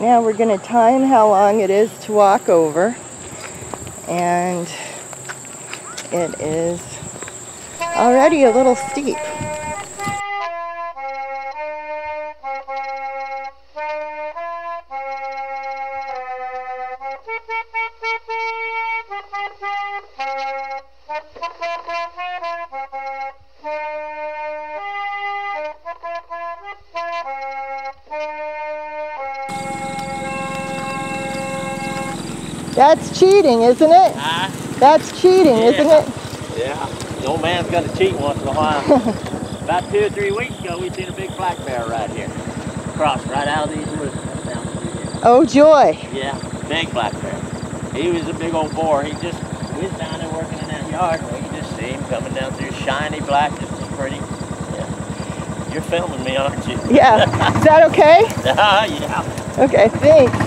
Now we're going to time how long it is to walk over, and it is already a little steep. That's cheating, isn't it? That's cheating, isn't it? Yeah. The old man's got to cheat once in a while. About 2 or 3 weeks ago, we seen a big black bear right here. Crossed right out of these woods. Down through here. Oh, joy. Yeah, big black bear. He was a big old boar. He was down there working in that yard. Well, you just see him coming down through shiny black. It's pretty. Yeah. You're filming me, aren't you? Yeah. Is that okay? Yeah. Okay, thanks.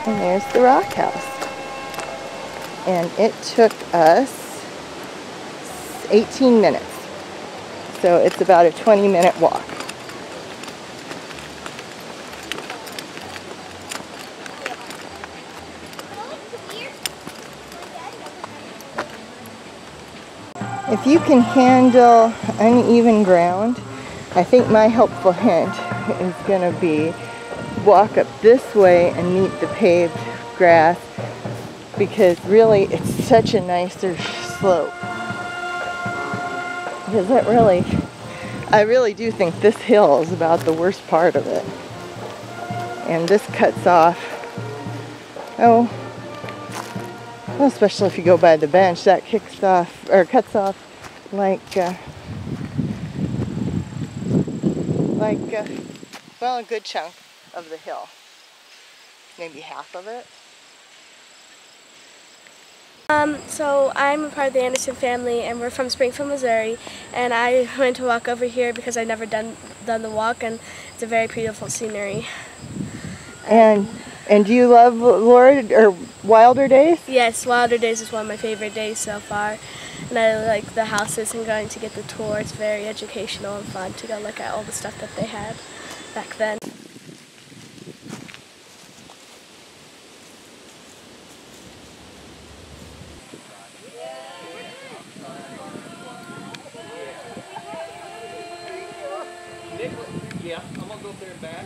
And there's the rock house. And it took us 18 minutes. So it's about a 20-minute walk. If you can handle uneven ground, I think my helpful hint is going to be walk up this way and meet the paved grass, because really it's such a nicer slope. Because I really do think this hill is about the worst part of it. And this cuts off, well, especially if you go by the bench, that cuts off well, a good chunk of the hill. Maybe half of it. So I'm a part of the Anderson family, and we're from Springfield, Missouri, and I went to walk over here because I've never done the walk, and it's a very beautiful scenery. And do you love Wilder Days? Yes, Wilder Days is one of my favorite days so far, and I like the houses and going to get the tour. It's very educational and fun to go look at all the stuff that they had back then. Yeah, I'm gonna go up there and back.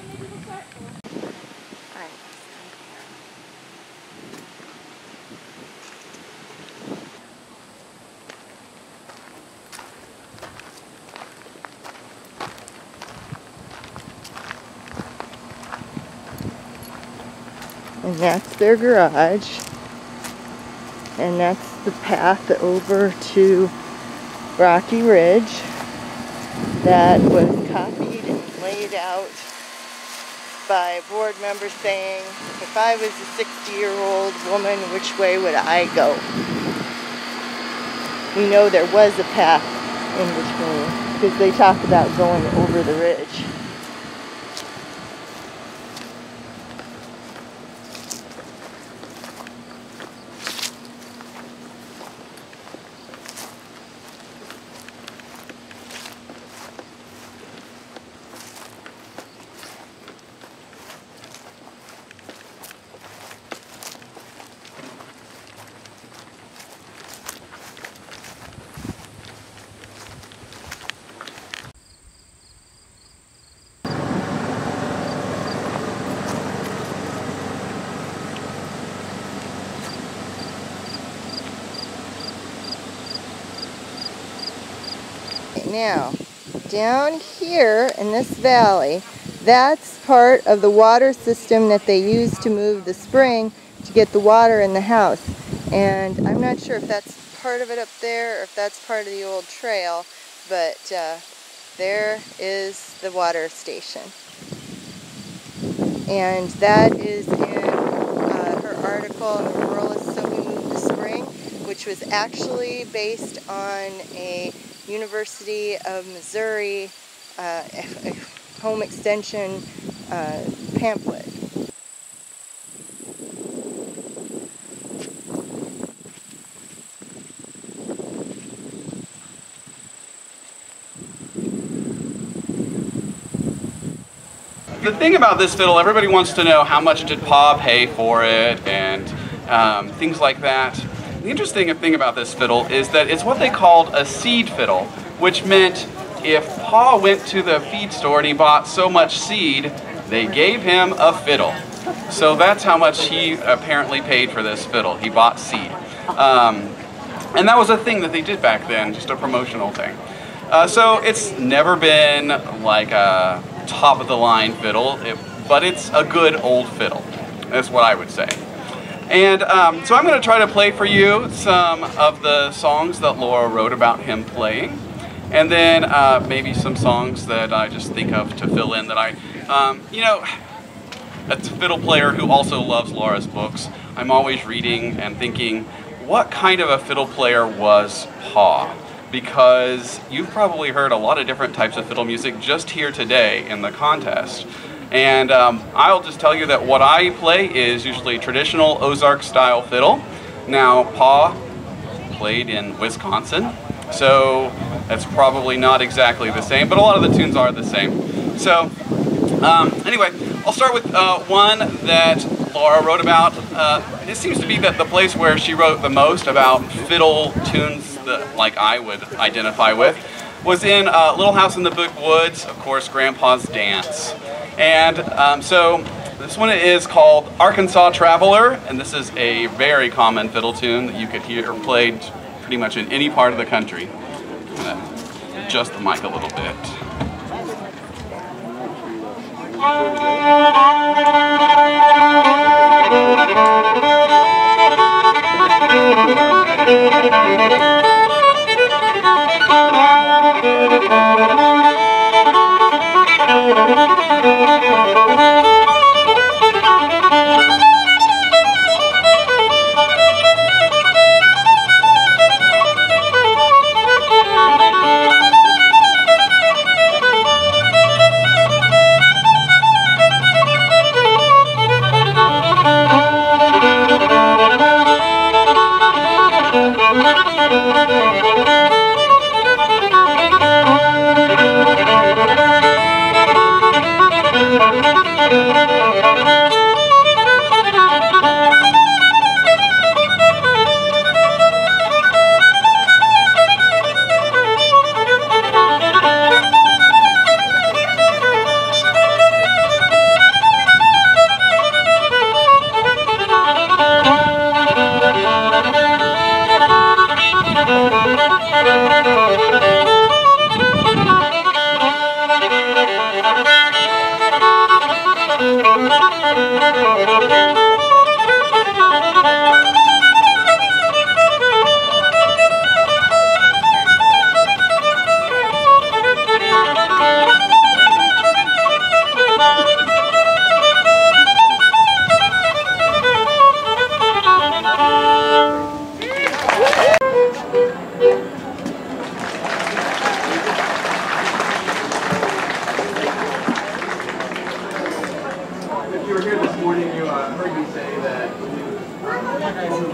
And that's their garage. And that's the path over to Rocky Ridge that was copied and laid out by a board member saying, if I was a 60-year-old woman, which way would I go? We know there was a path in between because they talk about going over the ridge. Now, down here in this valley, that's part of the water system that they use to move the spring to get the water in the house. And I'm not sure if that's part of it up there or if that's part of the old trail, but there is the water station. And that is in her article, "The Rural is So We Move the Spring," which was actually based on a University of Missouri home extension pamphlet. The thing about this fiddle, everybody wants to know how much did Pa pay for it and things like that. The interesting thing about this fiddle is that it's what they called a seed fiddle, which meant if Pa went to the feed store and he bought so much seed, they gave him a fiddle. So that's how much he apparently paid for this fiddle. He bought seed. And that was a thing that they did back then, just a promotional thing. So it's never been like a top of the line fiddle, but it's a good old fiddle. That's what I would say. And so I'm going to try to play for you some of the songs that Laura wrote about him playing, and then maybe some songs that I just think of to fill in that you know, as a fiddle player who also loves Laura's books, I'm always reading and thinking, what kind of a fiddle player was Pa? Because you've probably heard a lot of different types of fiddle music just here today in the contest. And I'll just tell you that what I play is usually traditional Ozark-style fiddle. Now, Pa played in Wisconsin, so that's probably not exactly the same, but a lot of the tunes are the same. So, anyway, I'll start with one that Laura wrote about. It seems to be that the place where she wrote the most about fiddle tunes that, like, I would identify with was in Little House in the Big Woods, of course, Grandpa's Dance. And so this one is called Arkansas Traveler, and this is a very common fiddle tune that you could hear played pretty much in any part of the country. I'm gonna adjust the mic a little bit.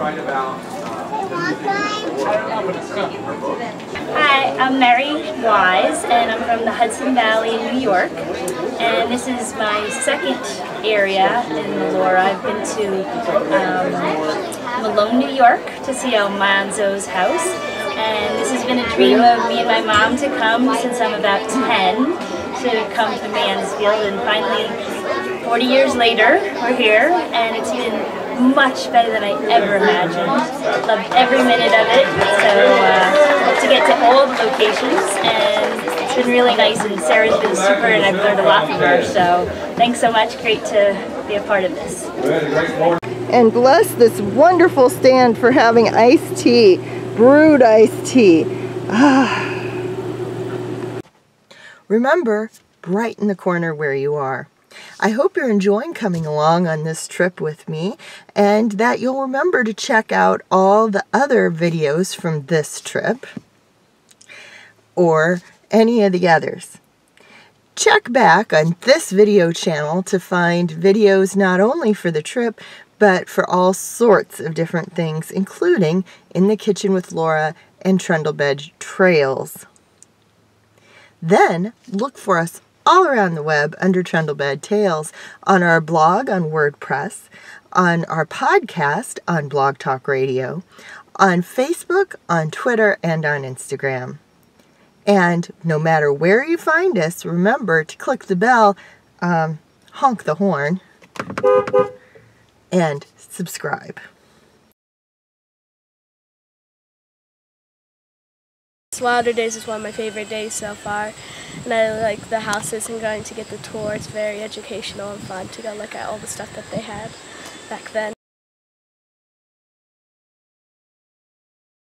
write about Hi, I'm Mary Wise, and I'm from the Hudson Valley in New York. And this is my second area in Melora. I've been to Malone, New York to see Almanzo's house. And this has been a dream of me and my mom to come since I'm about 10, to come to Mansfield. And finally, 40 years later, we're here, and it's been much better than I ever imagined. Loved every minute of it. So to get to all the locations, and it's been really nice, and Sarah's been super, and I've learned a lot from her. So thanks so much. Great to be a part of this. And bless this wonderful stand for having iced tea, brewed iced tea. Remember, brighten the corner where you are. I hope you're enjoying coming along on this trip with me, and that you'll remember to check out all the other videos from this trip or any of the others. Check back on this video channel to find videos not only for the trip, but for all sorts of different things, including In the Kitchen with Laura and Trundlebed Trails. Then look for us all around the web under Trundlebed Tales, on our blog on WordPress, on our podcast on Blog Talk Radio, on Facebook, on Twitter, and on Instagram. And no matter where you find us, remember to click the bell, honk the horn, and subscribe. Wilder Days is one of my favorite days so far, and I like the houses and going to get the tour. It's very educational and fun to go look at all the stuff that they had back then.